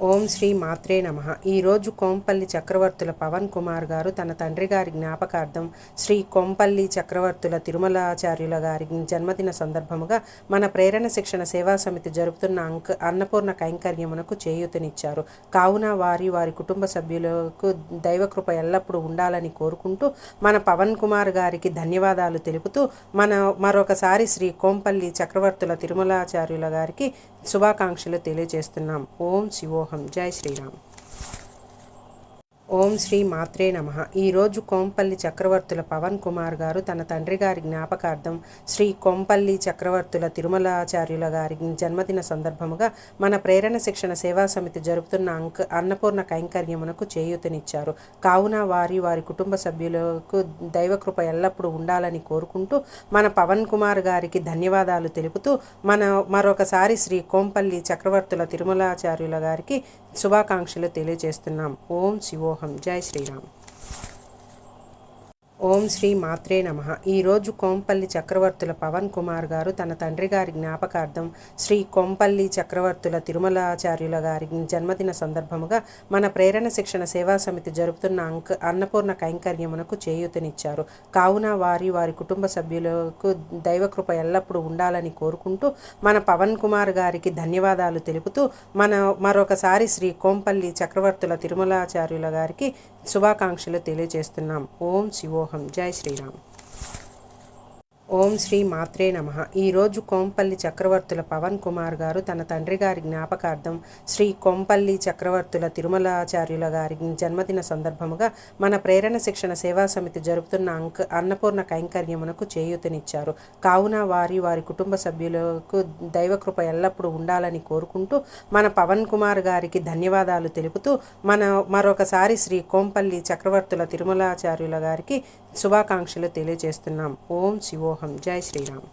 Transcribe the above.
ఓం శ్రీ మాత్రే నమః. ఈరోజు కోంపల్లి చక్రవర్తుల పవన్ కుమార్ గారు తన తండ్రి గారి జ్ఞాపకార్థం శ్రీ కొంపల్లి చక్రవర్తుల తిరుమలాచార్యుల గారి జన్మదిన సందర్భముగా మన ప్రేరణ శిక్షణ సేవా సమితి జరుపుతున్న అన్నపూర్ణ కైంకర్యమునకు చేయూతనిచ్చారు. కావున వారి కుటుంబ సభ్యులకు దైవకృప ఎల్లప్పుడూ ఉండాలని కోరుకుంటూ మన పవన్ కుమార్ గారికి ధన్యవాదాలు తెలుపుతూ మరొకసారి శ్రీ కొంపల్లి చక్రవర్తుల తిరుమలాచార్యుల గారికి శుభాకాంక్షలు తెలియజేస్తున్నాం. ఓం శివోహం. జై శ్రీరామ్. ఓం శ్రీ మాత్రే నమః. ఈరోజు కోంపల్లి చక్రవర్తుల పవన్ కుమార్ గారు తన తండ్రి గారి జ్ఞాపకార్థం శ్రీ కొంపల్లి చక్రవర్తుల తిరుమలాచార్యుల గారి జన్మదిన సందర్భముగా మన ప్రేరణ శిక్షణ సేవా సమితి జరుపుతున్న అన్నపూర్ణ కైంకర్యమునకు చేయూతనిచ్చారు. కావున వారి కుటుంబ సభ్యులకు దైవకృప ఎల్లప్పుడూ ఉండాలని కోరుకుంటూ మన పవన్ కుమార్ గారికి ధన్యవాదాలు తెలుపుతూ మరొకసారి శ్రీ కొంపల్లి చక్రవర్తుల తిరుమలాచార్యుల గారికి శుభాకాంక్షలు తెలియజేస్తున్నాం. ఓం శివోహం. జై శ్రీరామ్. ఓం శ్రీ మాత్రే నమః. ఈరోజు కోంపల్లి చక్రవర్తుల పవన్ కుమార్ గారు తన తండ్రి గారి జ్ఞాపకార్థం శ్రీ కొంపల్లి చక్రవర్తుల తిరుమలాచార్యుల గారి జన్మదిన సందర్భముగా మన ప్రేరణ శిక్షణ సేవా సమితి జరుపుతున్న అన్నపూర్ణ కైంకర్యమునకు చేయూతనిచ్చారు. కావున వారి కుటుంబ సభ్యులకు దైవకృప ఎల్లప్పుడూ ఉండాలని కోరుకుంటూ మన పవన్ కుమార్ గారికి ధన్యవాదాలు తెలుపుతూ మరొకసారి శ్రీ కొంపల్లి చక్రవర్తుల తిరుమలాచార్యుల గారికి శుభాకాంక్షలు తెలియజేస్తున్నాం. ఓం శివోహం. జై శ్రీరామ్. ఓం శ్రీ మాత్రే నమః. ఈరోజు కోంపల్లి చక్రవర్తుల పవన్ కుమార్ గారు తన తండ్రి గారి జ్ఞాపకార్థం శ్రీ కొంపల్లి చక్రవర్తుల తిరుమలాచార్యుల గారి జన్మదిన సందర్భముగా మన ప్రేరణ శిక్షణ సేవా సమితి జరుపుతున్న అన్నపూర్ణ కైంకర్యమునకు చేయూతనిచ్చారు. కావున వారి కుటుంబ సభ్యులకు దైవకృప ఎల్లప్పుడూ ఉండాలని కోరుకుంటూ మన పవన్ కుమార్ గారికి ధన్యవాదాలు తెలుపుతూ మరొకసారి శ్రీ కొంపల్లి చక్రవర్తుల తిరుమలాచార్యుల గారికి శుభాకాంక్షలు తెలియజేస్తున్నాం. ఓం శివోహం. జై శ్రీరామ్.